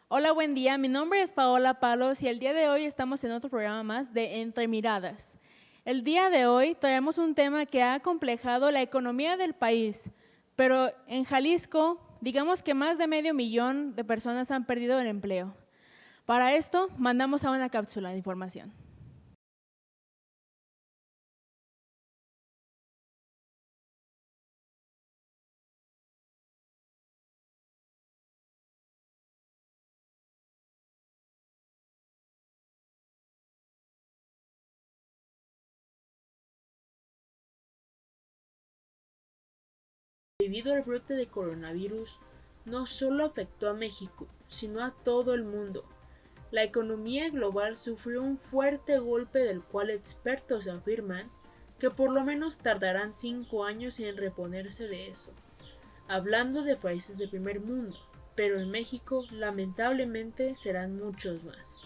Hola, buen día. Mi nombre es Paola Palos y el día de hoy estamos en otro programa más de Entre Miradas. El día de hoy traemos un tema que ha acomplejado la economía del país, pero en Jalisco, digamos que más de 500,000 de personas han perdido el empleo. Para esto, mandamos a una cápsula de información. Debido al brote de coronavirus, no solo afectó a México, sino a todo el mundo. La economía global sufrió un fuerte golpe del cual expertos afirman que por lo menos tardarán 5 años en reponerse de eso. Hablando de países de primer mundo, pero en México lamentablemente serán muchos más.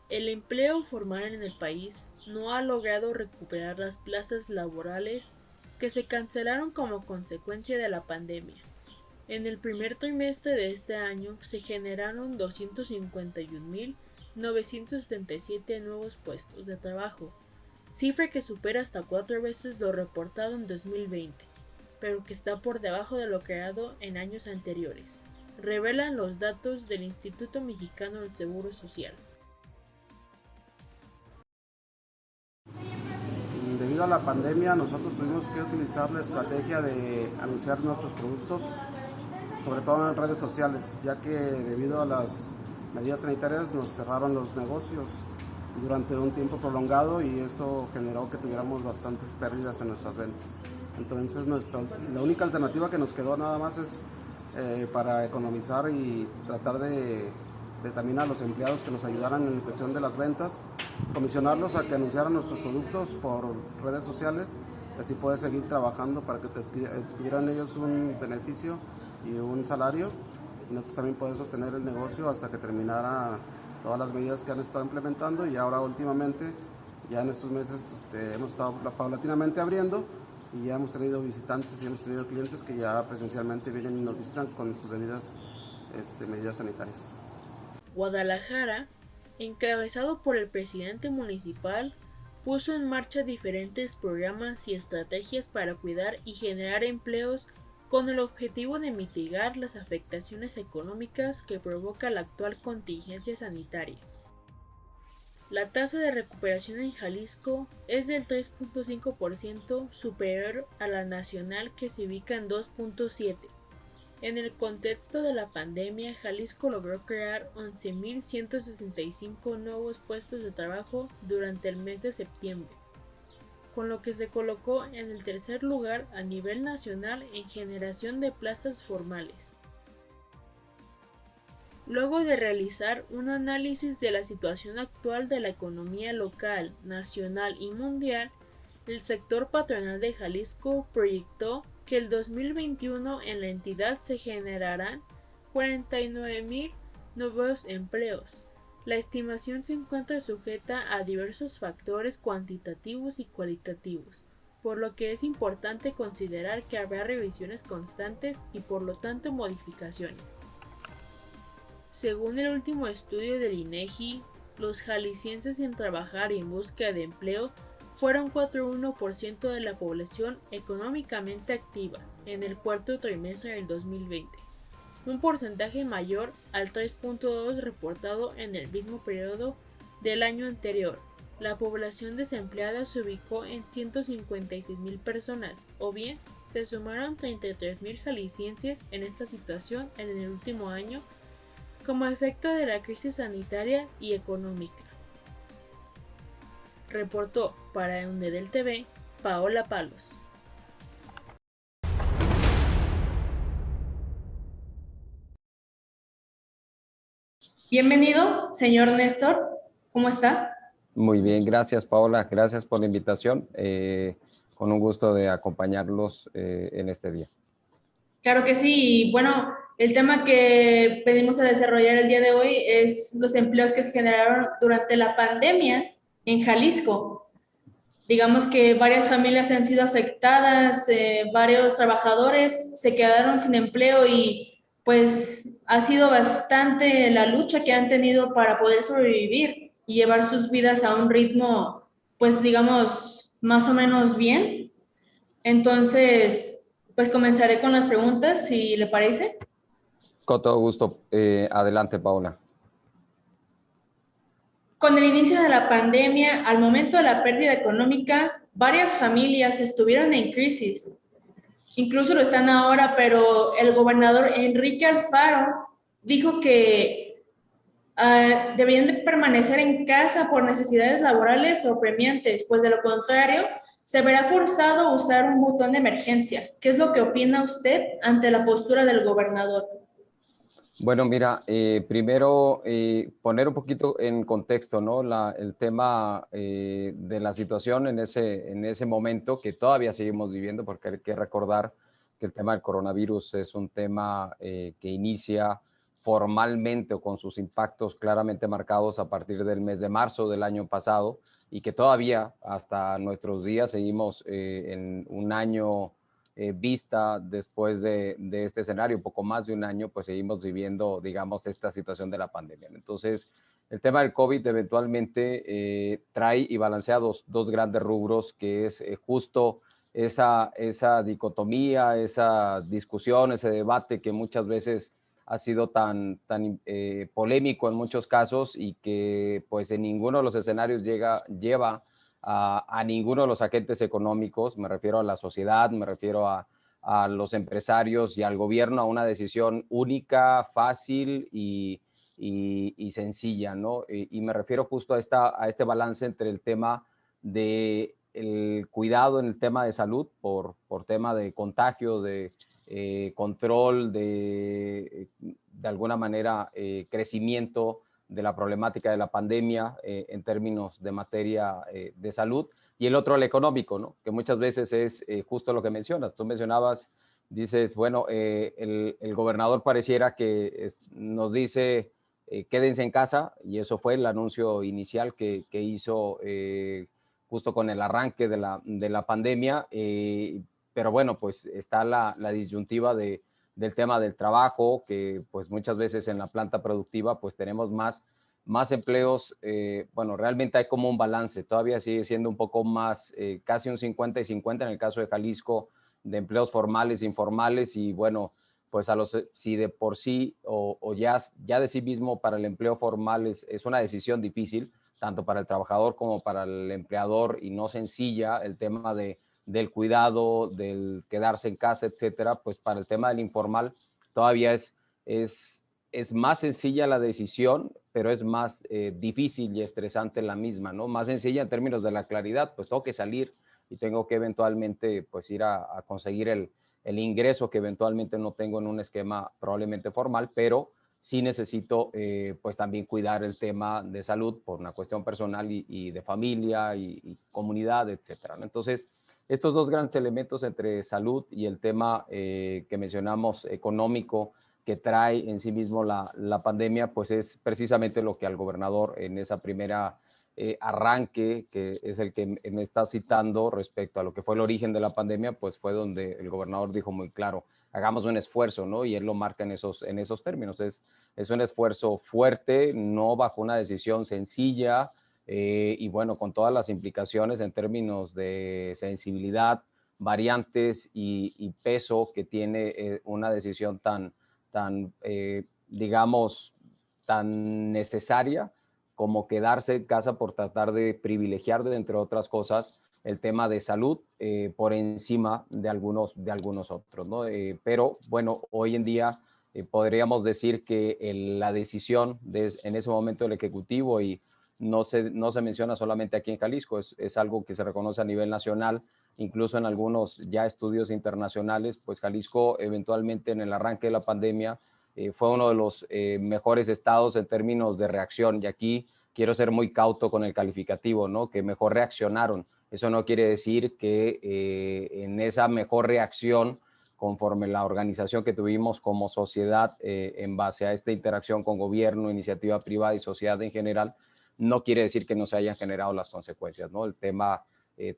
El empleo formal en el país no ha logrado recuperar las plazas laborales que se cancelaron como consecuencia de la pandemia. En el primer trimestre de este año se generaron 251,977 nuevos puestos de trabajo, cifra que supera hasta 4 veces lo reportado en 2020, pero que está por debajo de lo creado en años anteriores, revelan los datos del Instituto Mexicano del Seguro Social. Debido a la pandemia, nosotros tuvimos que utilizar la estrategia de anunciar nuestros productos, sobre todo en redes sociales, ya que debido a las medidas sanitarias nos cerraron los negocios durante un tiempo prolongado y eso generó que tuviéramos bastantes pérdidas en nuestras ventas. Entonces la única alternativa que nos quedó nada más es para economizar y tratar de también a los empleados que nos ayudaran en cuestión de las ventas, comisionarlos a que anunciaran nuestros productos por redes sociales, así puede seguir trabajando para que tuvieran ellos un beneficio y un salario, y nosotros también podemos sostener el negocio hasta que terminara todas las medidas que han estado implementando. Y ahora últimamente, ya en estos meses hemos estado paulatinamente abriendo y ya hemos tenido visitantes y hemos tenido clientes que ya presencialmente vienen y nos visitan con sus debidas medidas sanitarias. Guadalajara, encabezado por el presidente municipal, puso en marcha diferentes programas y estrategias para cuidar y generar empleos con el objetivo de mitigar las afectaciones económicas que provoca la actual contingencia sanitaria. La tasa de recuperación en Jalisco es del 3.5%, superior a la nacional, que se ubica en 2.7%. En el contexto de la pandemia, Jalisco logró crear 11,165 nuevos puestos de trabajo durante el mes de septiembre, con lo que se colocó en el tercer lugar a nivel nacional en generación de plazas formales. Luego de realizar un análisis de la situación actual de la economía local, nacional y mundial, el sector patronal de Jalisco proyectó que el 2021 en la entidad se generarán 49,000 nuevos empleos. La estimación se encuentra sujeta a diversos factores cuantitativos y cualitativos, por lo que es importante considerar que habrá revisiones constantes y por lo tanto modificaciones. Según el último estudio del INEGI, los jaliscienses en trabajar y en búsqueda de empleo fueron 4,1% de la población económicamente activa en el cuarto trimestre del 2020, un porcentaje mayor al 3,2% reportado en el mismo periodo del año anterior. La población desempleada se ubicó en 156,000 personas, o bien se sumaron 33,000 jaliscienses en esta situación en el último año como efecto de la crisis sanitaria y económica. Reportó para Underel TV, Paola Palos. Bienvenido, señor Néstor. ¿Cómo está? Muy bien, gracias Paola, gracias por la invitación. Con un gusto de acompañarlos en este día. Claro que sí. Y bueno, el tema que venimos a desarrollar el día de hoy es los empleos que se generaron durante la pandemia en Jalisco. Digamos que varias familias han sido afectadas, varios trabajadores se quedaron sin empleo y pues ha sido bastante la lucha que han tenido para poder sobrevivir y llevar sus vidas a un ritmo, pues digamos, más o menos bien. Entonces, pues comenzaré con las preguntas, si le parece. Con todo gusto, adelante Paola. Con el inicio de la pandemia, al momento de la pérdida económica, varias familias estuvieron en crisis. Incluso lo están ahora, pero el gobernador Enrique Alfaro dijo que deberían de permanecer en casa por necesidades laborales o premiantes, pues de lo contrario, se verá forzado a usar un botón de emergencia. ¿Qué es lo que opina usted ante la postura del gobernador? Bueno, mira, primero poner un poquito en contexto, ¿no? El tema de la situación en ese momento que todavía seguimos viviendo, porque hay que recordar que el tema del coronavirus es un tema que inicia formalmente o con sus impactos claramente marcados a partir del mes de marzo del año pasado y que todavía hasta nuestros días seguimos en un año vista después de este escenario, un poco más de un año, pues seguimos viviendo, digamos, esta situación de la pandemia. Entonces, el tema del COVID eventualmente trae y balancea dos grandes rubros, que es justo esa dicotomía, esa discusión, ese debate que muchas veces ha sido tan polémico en muchos casos y que pues en ninguno de los escenarios lleva a ninguno de los agentes económicos, me refiero a la sociedad, me refiero a los empresarios y al gobierno, a una decisión única, fácil y sencilla, ¿no? Y me refiero justo a este balance entre el tema de el cuidado en el tema de salud por tema de contagio, de control, de alguna manera crecimiento de la problemática de la pandemia en términos de materia de salud, y el otro el económico, ¿no? Que muchas veces es justo lo que mencionas. Tú mencionabas, dices, bueno, el gobernador pareciera que nos dice quédense en casa, y eso fue el anuncio inicial que hizo justo con el arranque de la pandemia, pero bueno, pues está la disyuntiva del tema del trabajo, que pues muchas veces en la planta productiva pues tenemos más empleos, bueno, realmente hay como un balance, todavía sigue siendo un poco más, casi un 50 y 50 en el caso de Jalisco, de empleos formales e informales, y bueno, pues si de por sí o ya de sí mismo para el empleo formal es una decisión difícil, tanto para el trabajador como para el empleador, y no sencilla el tema del cuidado, del quedarse en casa, etcétera, pues para el tema del informal todavía es más sencilla la decisión, pero es más difícil y estresante la misma, ¿no? Más sencilla en términos de la claridad, pues tengo que salir y tengo que eventualmente pues ir a conseguir el ingreso que eventualmente no tengo en un esquema probablemente formal, pero sí necesito pues también cuidar el tema de salud por una cuestión personal y de familia y comunidad, etcétera, ¿no? Entonces, estos dos grandes elementos entre salud y el tema que mencionamos económico que trae en sí mismo la pandemia, pues es precisamente lo que al gobernador en esa primera arranque, que es el que me está citando respecto a lo que fue el origen de la pandemia, pues fue donde el gobernador dijo muy claro, hagamos un esfuerzo, ¿no? Y él lo marca en esos términos. Es un esfuerzo fuerte, no bajo una decisión sencilla, y bueno, con todas las implicaciones en términos de sensibilidad, variantes y peso que tiene una decisión digamos, tan necesaria como quedarse en casa por tratar de privilegiar, entre otras cosas, el tema de salud por encima de algunos otros, ¿no? Pero bueno, hoy en día podríamos decir que la decisión en ese momento del Ejecutivo y no se menciona solamente aquí en Jalisco, es algo que se reconoce a nivel nacional, incluso en algunos ya estudios internacionales. Pues Jalisco eventualmente en el arranque de la pandemia fue uno de los mejores estados en términos de reacción, y aquí quiero ser muy cauto con el calificativo, ¿no? Que mejor reaccionaron. Eso no quiere decir que en esa mejor reacción, conforme la organización que tuvimos como sociedad en base a esta interacción con gobierno, iniciativa privada y sociedad en general, no quiere decir que no se hayan generado las consecuencias, ¿no? El tema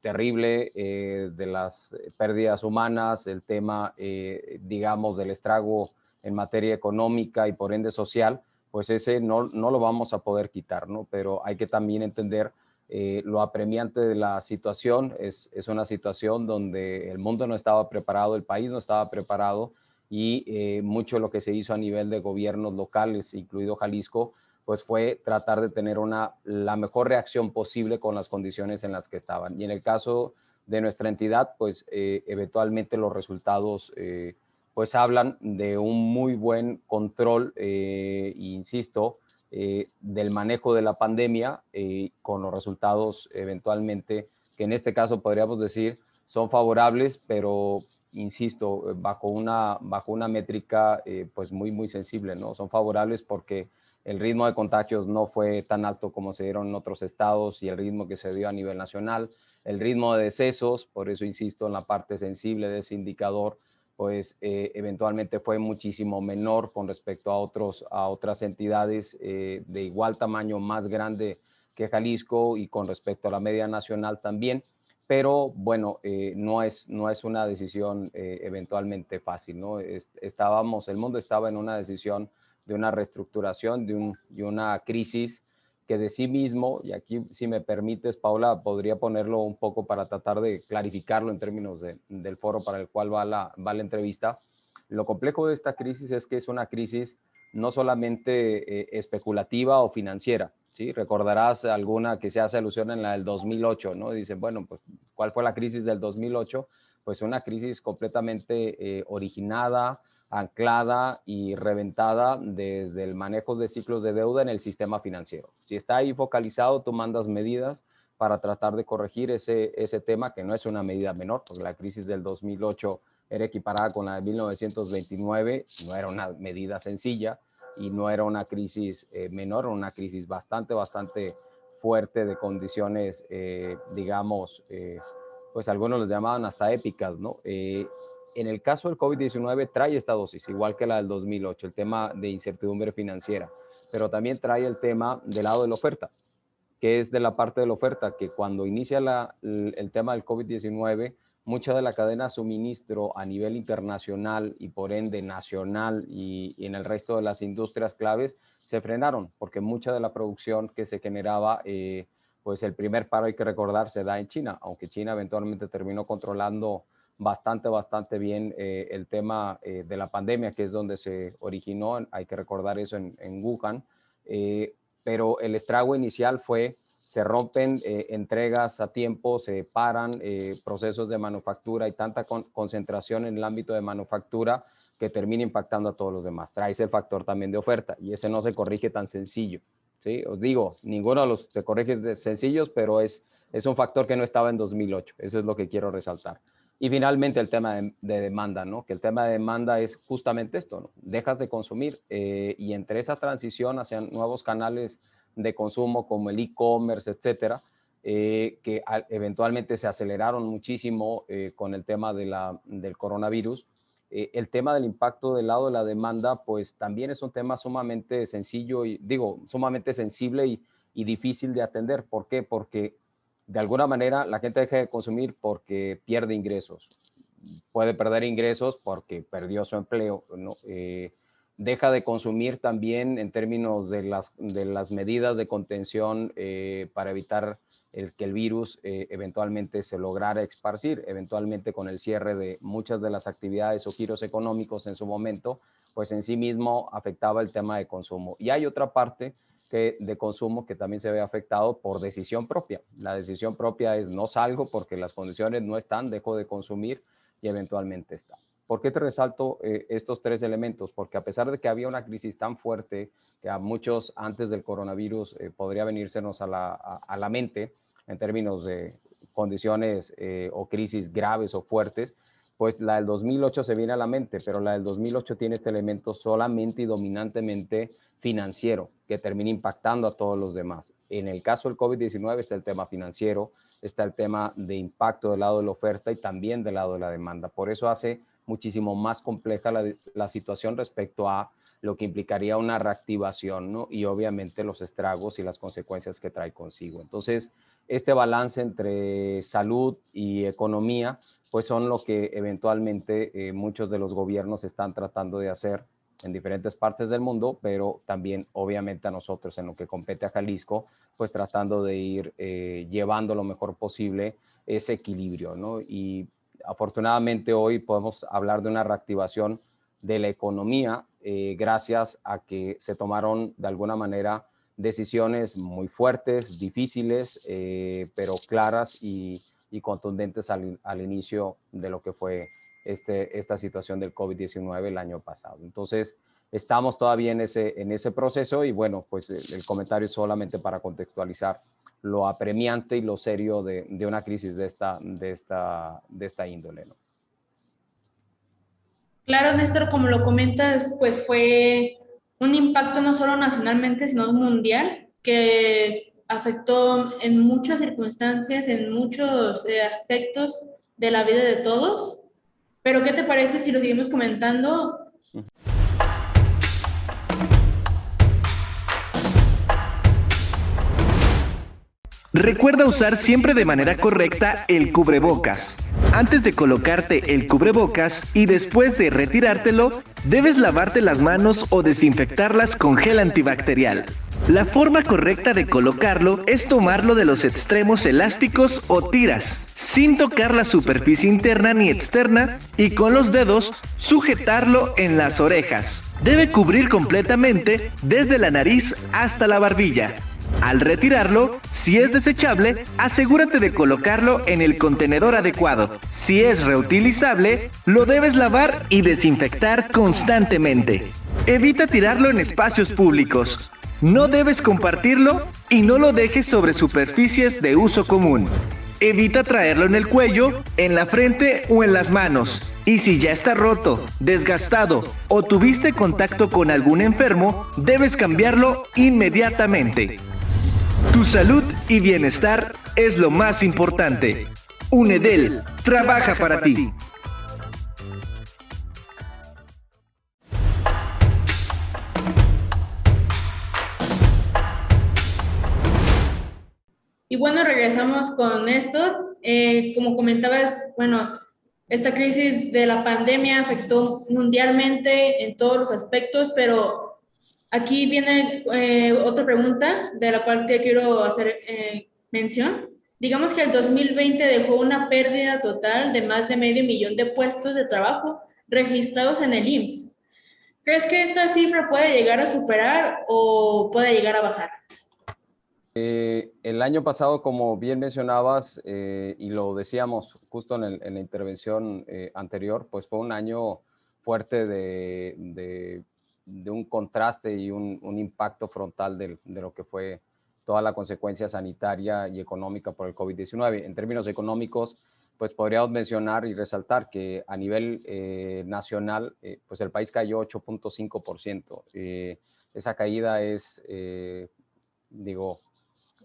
terrible de las pérdidas humanas, el tema, digamos, del estrago en materia económica y por ende social, pues ese no lo vamos a poder quitar, ¿no? Pero hay que también entender lo apremiante de la situación. Es una situación donde el mundo no estaba preparado, el país no estaba preparado, y mucho de lo que se hizo a nivel de gobiernos locales, incluido Jalisco, pues fue tratar de tener la mejor reacción posible con las condiciones en las que estaban. Y en el caso de nuestra entidad, pues eventualmente los resultados pues hablan de un muy buen control, insisto, del manejo de la pandemia, con los resultados eventualmente que en este caso podríamos decir son favorables, pero insisto, bajo una métrica pues muy sensible, ¿no? Son favorables porque el ritmo de contagios no fue tan alto como se dieron en otros estados y el ritmo que se dio a nivel nacional. El ritmo de decesos, por eso insisto en la parte sensible de ese indicador, pues eventualmente fue muchísimo menor con respecto a otras entidades de igual tamaño, más grande que Jalisco, y con respecto a la media nacional también. Pero bueno, no es una decisión eventualmente fácil, ¿no? El mundo estaba en una decisión de una reestructuración, de una crisis que de sí mismo, y aquí si me permites, Paula, podría ponerlo un poco para tratar de clarificarlo en términos del foro para el cual va la entrevista. Lo complejo de esta crisis es que es una crisis no solamente especulativa o financiera, ¿sí? Recordarás alguna que se hace alusión en la del 2008, ¿no? Dicen, bueno, pues, ¿cuál fue la crisis del 2008? Pues una crisis completamente originada, anclada y reventada desde el manejo de ciclos de deuda en el sistema financiero. Si está ahí focalizado, tú mandas medidas para tratar de corregir ese tema, que no es una medida menor, porque la crisis del 2008 era equiparada con la de 1929, no era una medida sencilla y no era una crisis menor, una crisis bastante fuerte de condiciones, digamos, pues algunos los llamaban hasta épicas, ¿no? En el caso del COVID-19 trae esta dosis, igual que la del 2008, el tema de incertidumbre financiera, pero también trae el tema del lado de la oferta, que es de la parte de la oferta, que cuando inicia el tema del COVID-19, mucha de la cadena de suministro a nivel internacional y por ende nacional y en el resto de las industrias claves se frenaron, porque mucha de la producción que se generaba, pues el primer paro, hay que recordar, se da en China, aunque China eventualmente terminó controlando bastante bien el tema de la pandemia, que es donde se originó, hay que recordar eso en Wuhan, pero el estrago inicial fue, se rompen entregas a tiempo, se paran procesos de manufactura y tanta concentración en el ámbito de manufactura que termina impactando a todos los demás. Trae ese factor también de oferta y ese no se corrige tan sencillo, ¿sí? Os digo, ninguno de los se corrige sencillos, pero es un factor que no estaba en 2008. Eso es lo que quiero resaltar. Y finalmente el tema de demanda, ¿no? Que el tema de demanda es justamente esto, ¿no? Dejas de consumir y entre esa transición hacia nuevos canales de consumo como el e-commerce, etcétera, que eventualmente se aceleraron muchísimo con el tema del coronavirus. El tema del impacto del lado de la demanda, pues también es un tema sumamente sencillo y sumamente sensible y difícil de atender. ¿Por qué? Porque de alguna manera la gente deja de consumir porque pierde ingresos. Puede perder ingresos porque perdió su empleo, ¿no? Deja de consumir también en términos de las medidas de contención para evitar que el virus eventualmente se lograra esparcir, eventualmente con el cierre de muchas de las actividades o giros económicos en su momento, pues en sí mismo afectaba el tema de consumo. Y hay otra parte de consumo que también se ve afectado por decisión propia. La decisión propia es no salgo porque las condiciones no están, dejo de consumir y eventualmente está. ¿Por qué te resalto estos tres elementos? Porque a pesar de que había una crisis tan fuerte que a muchos antes del coronavirus podría venírsenos a la mente en términos de condiciones o crisis graves o fuertes, pues la del 2008 se viene a la mente, pero la del 2008 tiene este elemento solamente y dominantemente financiero, que termina impactando a todos los demás. En el caso del COVID-19 está el tema financiero, está el tema de impacto del lado de la oferta y también del lado de la demanda. Por eso hace muchísimo más compleja la situación respecto a lo que implicaría una reactivación, ¿no? Y obviamente los estragos y las consecuencias que trae consigo. Entonces, este balance entre salud y economía, pues son lo que eventualmente muchos de los gobiernos están tratando de hacer en diferentes partes del mundo, pero también obviamente a nosotros en lo que compete a Jalisco, pues tratando de ir llevando lo mejor posible ese equilibrio, ¿no? Y afortunadamente hoy podemos hablar de una reactivación de la economía gracias a que se tomaron de alguna manera decisiones muy fuertes, difíciles, pero claras y contundentes al inicio de lo que fue esta situación del COVID-19 el año pasado. Entonces, estamos todavía en ese proceso y bueno, pues el comentario es solamente para contextualizar lo apremiante y lo serio de una crisis de esta índole, ¿no? Claro, Néstor, como lo comentas, pues fue un impacto no solo nacionalmente, sino mundial, que afectó en muchas circunstancias, en muchos aspectos de la vida de todos. Pero, ¿qué te parece si lo seguimos comentando? Recuerda usar siempre de manera correcta el cubrebocas. Antes de colocarte el cubrebocas y después de retirártelo, debes lavarte las manos o desinfectarlas con gel antibacterial. La forma correcta de colocarlo es tomarlo de los extremos elásticos o tiras, sin tocar la superficie interna ni externa, y con los dedos sujetarlo en las orejas. Debe cubrir completamente desde la nariz hasta la barbilla. Al retirarlo, si es desechable, asegúrate de colocarlo en el contenedor adecuado. Si es reutilizable, lo debes lavar y desinfectar constantemente. Evita tirarlo en espacios públicos. No debes compartirlo y no lo dejes sobre superficies de uso común. Evita traerlo en el cuello, en la frente o en las manos. Y si ya está roto, desgastado o tuviste contacto con algún enfermo, debes cambiarlo inmediatamente. Tu salud y bienestar es lo más importante. UNEDEL trabaja para ti. Y bueno, regresamos con Néstor. Como comentabas, bueno, esta crisis de la pandemia afectó mundialmente en todos los aspectos, pero aquí viene otra pregunta de la cual te quiero hacer mención. Digamos que el 2020 dejó una pérdida total de más de 500,000 de puestos de trabajo registrados en el IMSS. ¿Crees que esta cifra puede llegar a superar o puede llegar a bajar? El año pasado, como bien mencionabas, y lo decíamos justo en la intervención anterior, pues fue un año fuerte de un contraste y un impacto frontal de lo que fue toda la consecuencia sanitaria y económica por el COVID-19. En términos económicos, pues podríamos mencionar y resaltar que a nivel nacional, pues el país cayó 8.5%. Esa caída es,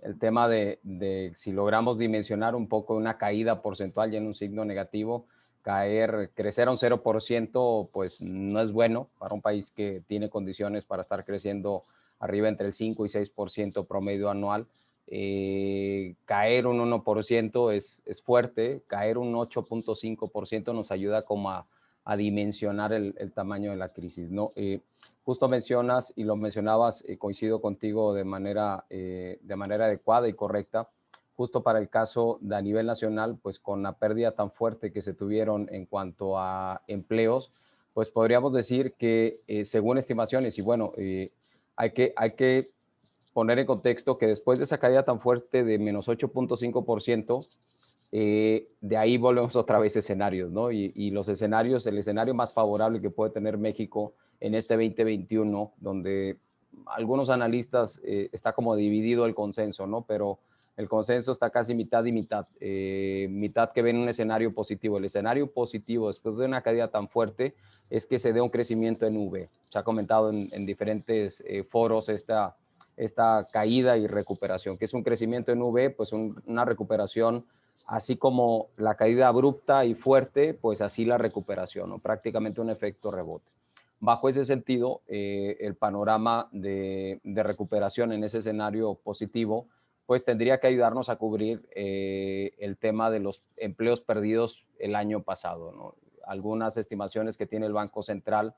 el tema de si logramos dimensionar un poco una caída porcentual y en un signo negativo, crecer a un 0%, pues no es bueno para un país que tiene condiciones para estar creciendo arriba entre el 5 y 6% promedio anual. Caer un 1% es fuerte, caer un 8.5% nos ayuda como a dimensionar el tamaño de la crisis, ¿no? Justo mencionas y lo mencionabas, coincido contigo de manera adecuada y correcta, justo para el caso de a nivel nacional, pues con la pérdida tan fuerte que se tuvieron en cuanto a empleos, pues podríamos decir que según estimaciones, y bueno, hay que poner en contexto que después de esa caída tan fuerte de menos 8.5%, De ahí volvemos otra vez a escenarios, ¿no? Y los escenarios, el escenario más favorable que puede tener México en este 2021, donde algunos analistas está como dividido el consenso, ¿no? Pero el consenso está casi mitad y mitad, mitad que ven un escenario positivo. El escenario positivo después de una caída tan fuerte es que se dé un crecimiento en V. Se ha comentado en diferentes foros esta caída y recuperación, que es un crecimiento en V, pues una recuperación, así como la caída abrupta y fuerte, pues así la recuperación, ¿no? Prácticamente un efecto rebote. Bajo ese sentido, el panorama de recuperación en ese escenario positivo, pues tendría que ayudarnos a cubrir el tema de los empleos perdidos el año pasado, ¿no? Algunas estimaciones que tiene el Banco Central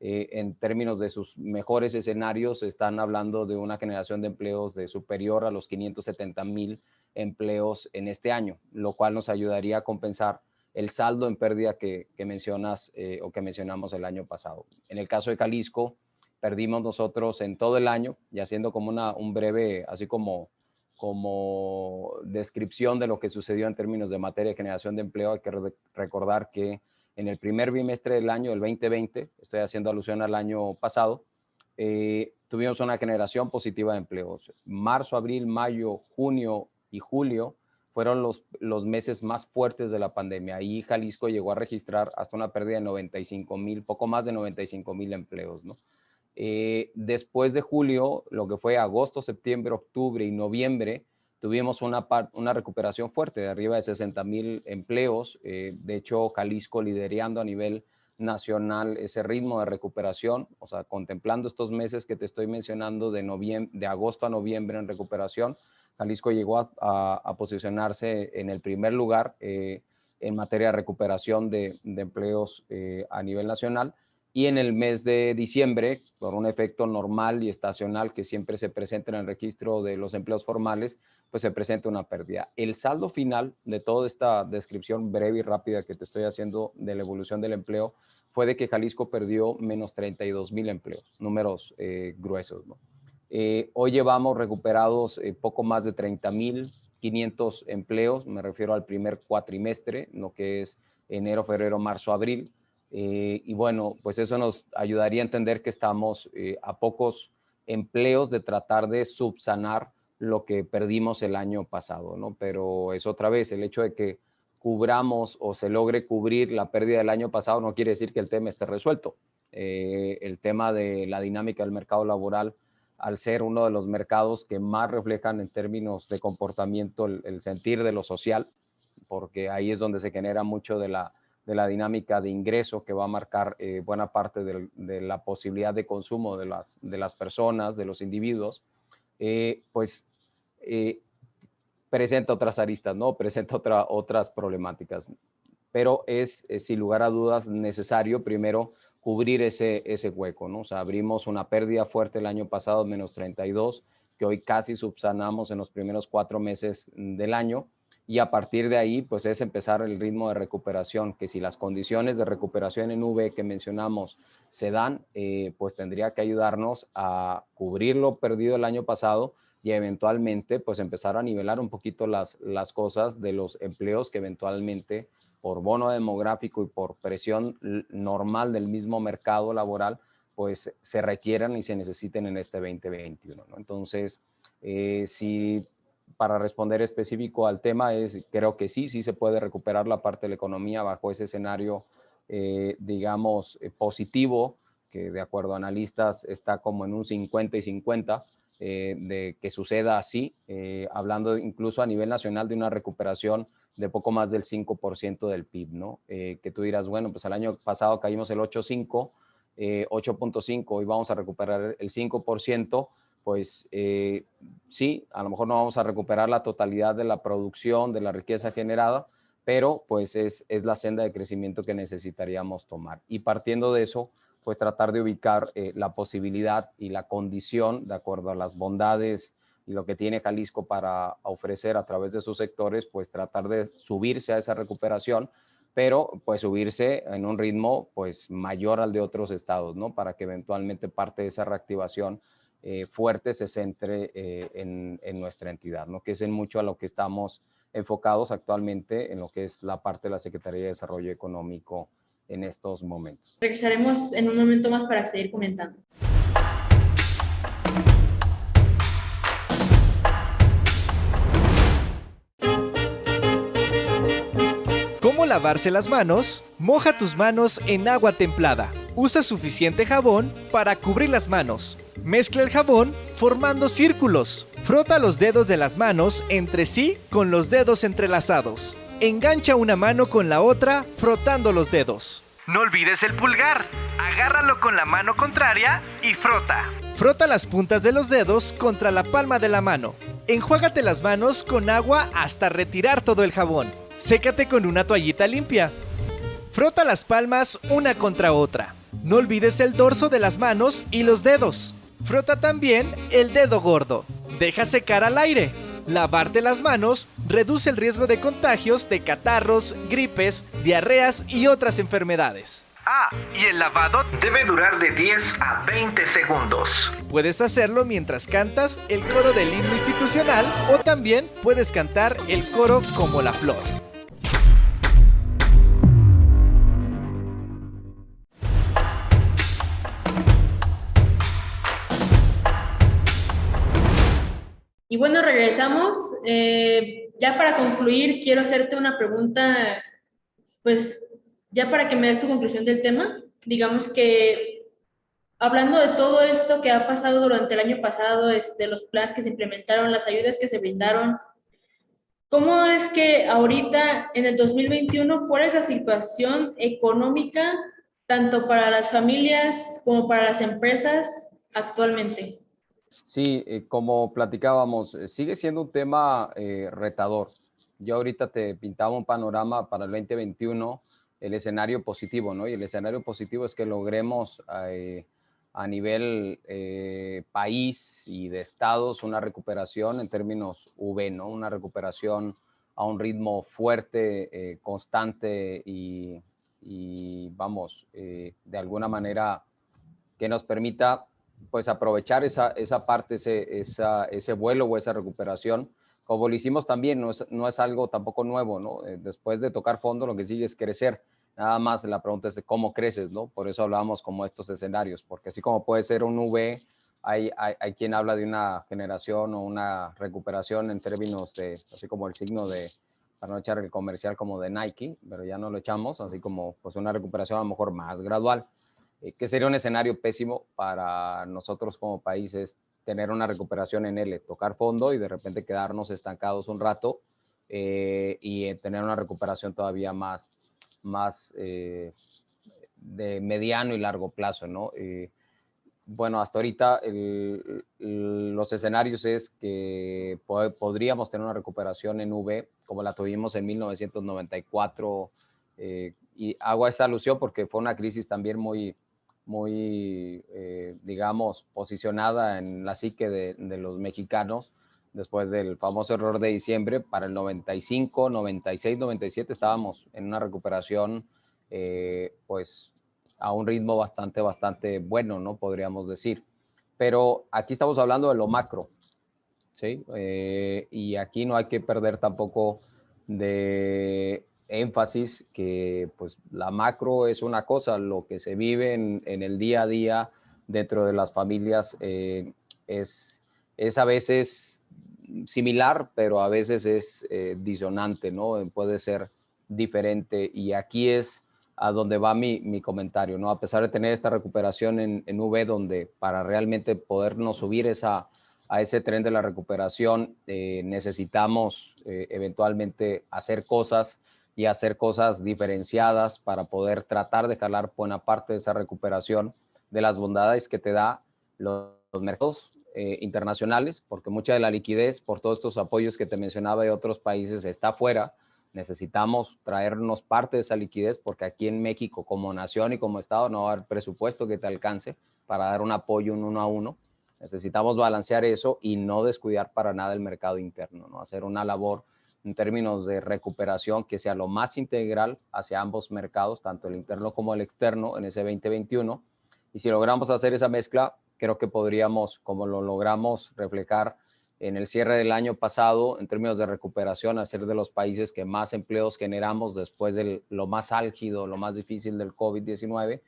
en términos de sus mejores escenarios están hablando de una generación de empleos de superior a los 570,000 empleos en este año, lo cual nos ayudaría a compensar el saldo en pérdida que mencionas o que mencionamos el año pasado. En el caso de Jalisco, perdimos nosotros en todo el año, y haciendo como un breve, así como descripción de lo que sucedió en términos de materia de generación de empleo, hay que recordar que en el primer bimestre del año, el 2020, estoy haciendo alusión al año pasado, tuvimos una generación positiva de empleos. Marzo, abril, mayo, junio y julio fueron los meses más fuertes de la pandemia. Ahí Jalisco llegó a registrar hasta una pérdida de 95,000, poco más de 95,000 empleos, ¿no? Después de julio, lo que fue agosto, septiembre, octubre y noviembre, tuvimos una recuperación fuerte de arriba de 60,000 empleos. De hecho, Jalisco liderando a nivel nacional ese ritmo de recuperación, o sea, contemplando estos meses que te estoy mencionando de agosto a noviembre en recuperación, Jalisco llegó a posicionarse en el primer lugar en materia de recuperación de empleos a nivel nacional. Y en el mes de diciembre, por un efecto normal y estacional que siempre se presenta en el registro de los empleos formales, pues se presenta una pérdida. El saldo final de toda esta descripción breve y rápida que te estoy haciendo de la evolución del empleo fue de que Jalisco perdió menos 32,000 empleos, números gruesos, ¿no? Hoy llevamos recuperados poco más de 30,500 empleos, me refiero al primer cuatrimestre, lo que es enero, febrero, marzo, abril. Y bueno, pues eso nos ayudaría a entender que estamos a pocos empleos de tratar de subsanar lo que perdimos el año pasado, ¿no? Pero es otra vez, el hecho de que cubramos o se logre cubrir la pérdida del año pasado no quiere decir que el tema esté resuelto. El tema de la dinámica del mercado laboral, al ser uno de los mercados que más reflejan en términos de comportamiento el sentir de lo social, porque ahí es donde se genera mucho de la dinámica de ingreso que va a marcar buena parte de la posibilidad de consumo de las personas, de los individuos, pues presenta otras aristas, ¿no? Presenta otras problemáticas. Pero es sin lugar a dudas necesario primero cubrir ese hueco, ¿no? O sea, abrimos una pérdida fuerte el año pasado, menos 32, que hoy casi subsanamos en los primeros 4 meses del año, y a partir de ahí, pues es empezar el ritmo de recuperación, que si las condiciones de recuperación en V que mencionamos se dan, pues tendría que ayudarnos a cubrir lo perdido el año pasado y eventualmente pues empezar a nivelar un poquito las cosas de los empleos que eventualmente por bono demográfico y por presión normal del mismo mercado laboral, pues se requieran y se necesiten en este 2021, ¿no? Entonces, si para responder específico al tema, creo que sí se puede recuperar la parte de la economía bajo ese escenario, digamos, positivo, que de acuerdo a analistas está como en un 50 y 50, de que suceda así, hablando incluso a nivel nacional de una recuperación de poco más del 5% del PIB, ¿no? Que tú dirás, bueno, pues el año pasado caímos el 8.5, 8.5, hoy vamos a recuperar el 5%, pues sí, a lo mejor no vamos a recuperar la totalidad de la producción, de la riqueza generada, pero pues es la senda de crecimiento que necesitaríamos tomar. Y partiendo de eso, pues tratar de ubicar la posibilidad y la condición, de acuerdo a las bondades y lo que tiene Jalisco para ofrecer a través de sus sectores, pues tratar de subirse a esa recuperación, pero pues subirse en un ritmo pues mayor al de otros estados, ¿no? Para que eventualmente parte de esa reactivación fuerte se centre en nuestra entidad, ¿no? Que es en mucho a lo que estamos enfocados actualmente en lo que es la parte de la Secretaría de Desarrollo Económico en estos momentos. Regresaremos en un momento más para seguir comentando. ¿Cómo lavarse las manos? Moja tus manos en agua templada. Usa suficiente jabón para cubrir las manos. Mezcla el jabón formando círculos. Frota los dedos de las manos entre sí con los dedos entrelazados. Engancha una mano con la otra frotando los dedos. No olvides el pulgar. Agárralo con la mano contraria y frota. Frota las puntas de los dedos contra la palma de la mano. Enjuágate las manos con agua hasta retirar todo el jabón. Sécate con una toallita limpia. Frota las palmas una contra otra. No olvides el dorso de las manos y los dedos. Frota también el dedo gordo. Deja secar al aire. Lavarte las manos reduce el riesgo de contagios de catarros, gripes, diarreas y otras enfermedades. Ah, y el lavado debe durar de 10 a 20 segundos. Puedes hacerlo mientras cantas el coro del himno institucional o también puedes cantar el coro como la flor. Y bueno, regresamos. Ya para concluir, quiero hacerte una pregunta, pues ya para que me des tu conclusión del tema. Digamos que hablando de todo esto que ha pasado durante el año pasado, los planes que se implementaron, las ayudas que se brindaron, ¿cómo es que ahorita, en el 2021, cuál es la situación económica, tanto para las familias como para las empresas actualmente? Sí, como platicábamos, sigue siendo un tema retador. Yo ahorita te pintaba un panorama para el 2021, el escenario positivo, ¿no? Y el escenario positivo es que logremos a nivel país y de estados una recuperación en términos V, ¿no? Una recuperación a un ritmo fuerte, constante y vamos, de alguna manera que nos permita pues aprovechar esa parte, ese vuelo o esa recuperación, como lo hicimos también, no es algo tampoco nuevo, ¿no? Después de tocar fondo, lo que sigue es crecer. Nada más la pregunta es cómo creces, ¿no? Por eso hablábamos como estos escenarios, porque así como puede ser un V, hay quien habla de una generación o una recuperación en términos de, así como el signo de, para no echar el comercial como de Nike, pero ya no lo echamos, así como pues una recuperación a lo mejor más gradual. Que sería un escenario pésimo para nosotros como país, es tener una recuperación en L, tocar fondo y de repente quedarnos estancados un rato y tener una recuperación todavía más de mediano y largo plazo, ¿no? Bueno, hasta ahorita los escenarios es que podríamos tener una recuperación en V como la tuvimos en 1994 y hago esta alusión porque fue una crisis también muy digamos, posicionada en la psique de los mexicanos después del famoso error de diciembre. Para el 95, 96, 97 estábamos en una recuperación pues a un ritmo bastante bueno, ¿no? Podríamos decir. Pero aquí estamos hablando de lo macro, ¿sí? Y aquí no hay que perder tampoco de énfasis que pues la macro es una cosa, lo que se vive en el día a día dentro de las familias es a veces similar, pero a veces es disonante, ¿no? Puede ser diferente y aquí es a donde va mi comentario, ¿no? A pesar de tener esta recuperación en V, donde para realmente podernos subir a ese tren de la recuperación necesitamos eventualmente hacer cosas y hacer cosas diferenciadas para poder tratar de jalar buena parte de esa recuperación de las bondades que te da los mercados internacionales, porque mucha de la liquidez por todos estos apoyos que te mencionaba de otros países está fuera. Necesitamos traernos parte de esa liquidez porque aquí en México como nación y como Estado no va a haber presupuesto que te alcance para dar un apoyo un 1 a 1. Necesitamos balancear eso y no descuidar para nada el mercado interno, ¿no? Hacer una labor en términos de recuperación que sea lo más integral hacia ambos mercados, tanto el interno como el externo en ese 2021. Y si logramos hacer esa mezcla, creo que podríamos, como lo logramos reflejar en el cierre del año pasado, en términos de recuperación, a ser de los países que más empleos generamos después de lo más álgido, lo más difícil del COVID-19.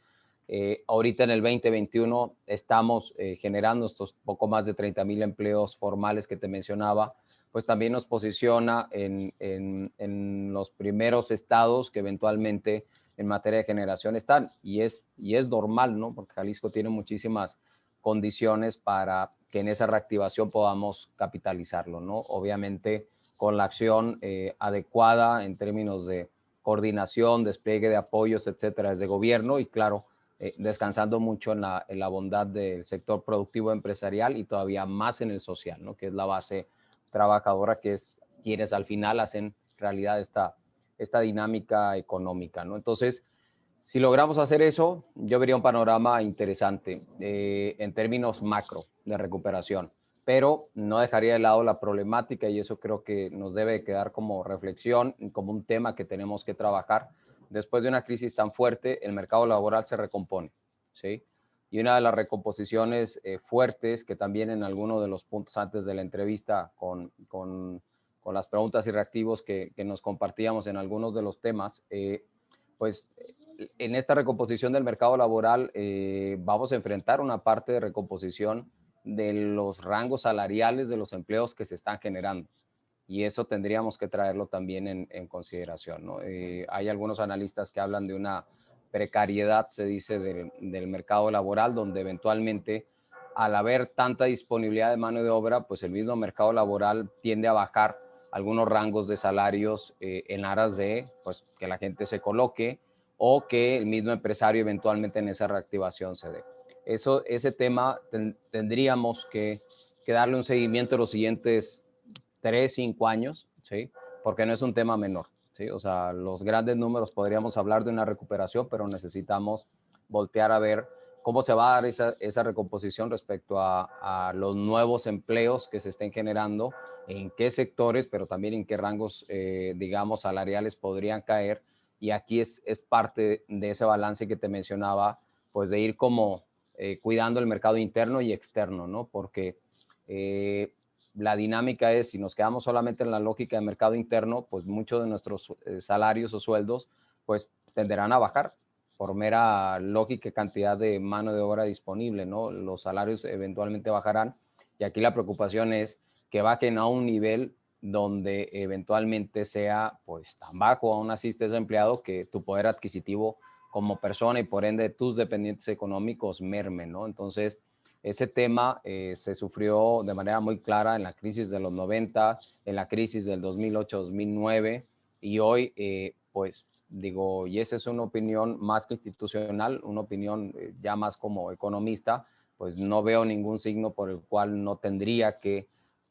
Ahorita en el 2021 estamos generando estos poco más de 30,000 empleos formales que te mencionaba, pues también nos posiciona en los primeros estados que eventualmente en materia de generación están. Y es normal, ¿no? Porque Jalisco tiene muchísimas condiciones para que en esa reactivación podamos capitalizarlo, ¿no? Obviamente con la acción adecuada en términos de coordinación, despliegue de apoyos, etcétera, desde gobierno y claro, descansando mucho en la bondad del sector productivo empresarial y todavía más en el social, ¿no? Que es la base trabajadora, que es quienes al final hacen realidad esta dinámica económica, ¿no? Entonces, si logramos hacer eso, yo vería un panorama interesante en términos macro de recuperación, pero no dejaría de lado la problemática y eso creo que nos debe quedar como reflexión, como un tema que tenemos que trabajar. Después de una crisis tan fuerte, el mercado laboral se recompone, ¿sí? Y una de las recomposiciones fuertes, que también en alguno de los puntos antes de la entrevista con las preguntas y reactivos que nos compartíamos en algunos de los temas, pues en esta recomposición del mercado laboral vamos a enfrentar una parte de recomposición de los rangos salariales de los empleos que se están generando. Y eso tendríamos que traerlo también en consideración, ¿no? Hay algunos analistas que hablan de una precariedad, se dice, del mercado laboral, donde eventualmente, al haber tanta disponibilidad de mano de obra, pues el mismo mercado laboral tiende a bajar algunos rangos de salarios en aras de pues, que la gente se coloque o que el mismo empresario eventualmente en esa reactivación se dé. Ese tema tendríamos que darle un seguimiento en los siguientes 3, 5 años, ¿sí? Porque no es un tema menor, ¿sí? O sea, los grandes números podríamos hablar de una recuperación, pero necesitamos voltear a ver cómo se va a dar esa recomposición respecto a los nuevos empleos que se estén generando, en qué sectores, pero también en qué rangos, digamos, salariales podrían caer. Y aquí es parte de ese balance que te mencionaba, pues de ir como cuidando el mercado interno y externo, ¿no? Porque la dinámica es, si nos quedamos solamente en la lógica de mercado interno, pues muchos de nuestros salarios o sueldos, pues tenderán a bajar por mera lógica y cantidad de mano de obra disponible, ¿no? Los salarios eventualmente bajarán y aquí la preocupación es que bajen a un nivel donde eventualmente sea pues tan bajo aún así estés empleado que tu poder adquisitivo como persona y por ende tus dependientes económicos mermen, ¿no? Entonces, ese tema se sufrió de manera muy clara en la crisis de los 90, en la crisis del 2008-2009 y hoy, pues digo, y esa es una opinión más que institucional, una opinión ya más como economista, pues no veo ningún signo por el cual no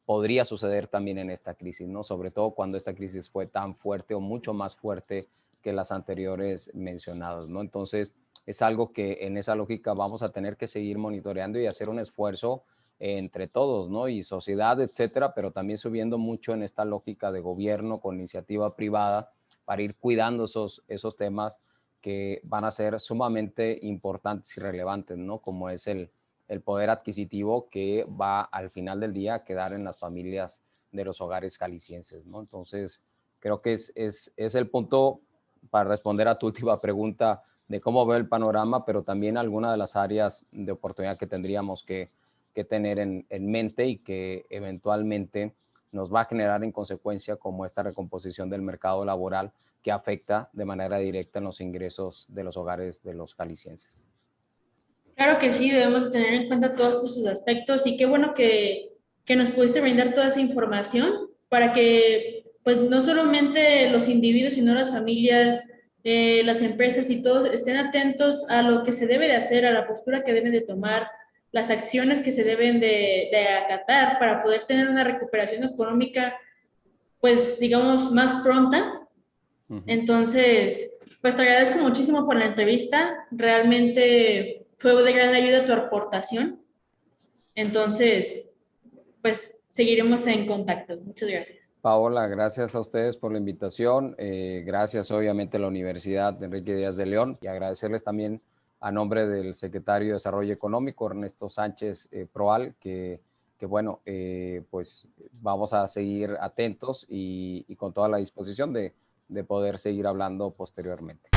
podría suceder también en esta crisis, ¿no? Sobre todo cuando esta crisis fue tan fuerte o mucho más fuerte que las anteriores mencionadas, ¿no? Entonces, es algo que en esa lógica vamos a tener que seguir monitoreando y hacer un esfuerzo entre todos, ¿no? Y sociedad, etcétera, pero también subiendo mucho en esta lógica de gobierno con iniciativa privada para ir cuidando esos temas que van a ser sumamente importantes y relevantes, ¿no? Como es el poder adquisitivo que va al final del día a quedar en las familias de los hogares jaliscienses, ¿no? Entonces, creo que es el punto para responder a tu última pregunta de cómo veo el panorama, pero también algunas de las áreas de oportunidad que tendríamos que tener en mente y que eventualmente nos va a generar en consecuencia como esta recomposición del mercado laboral que afecta de manera directa en los ingresos de los hogares de los jaliscienses. Claro que sí, debemos tener en cuenta todos esos aspectos y qué bueno que nos pudiste brindar toda esa información para que pues no solamente los individuos, sino las familias, las empresas y todos estén atentos a lo que se debe de hacer, a la postura que deben de tomar, las acciones que se deben de acatar para poder tener una recuperación económica, pues digamos, más pronta. Entonces, pues te agradezco muchísimo por la entrevista. Realmente fue de gran ayuda tu aportación. Entonces, pues seguiremos en contacto. Muchas gracias. Paola, gracias a ustedes por la invitación. Gracias obviamente a la Universidad Enrique Díaz de León y agradecerles también a nombre del secretario de Desarrollo Económico, Ernesto Sánchez Proal, que bueno, pues vamos a seguir atentos y con toda la disposición de poder seguir hablando posteriormente.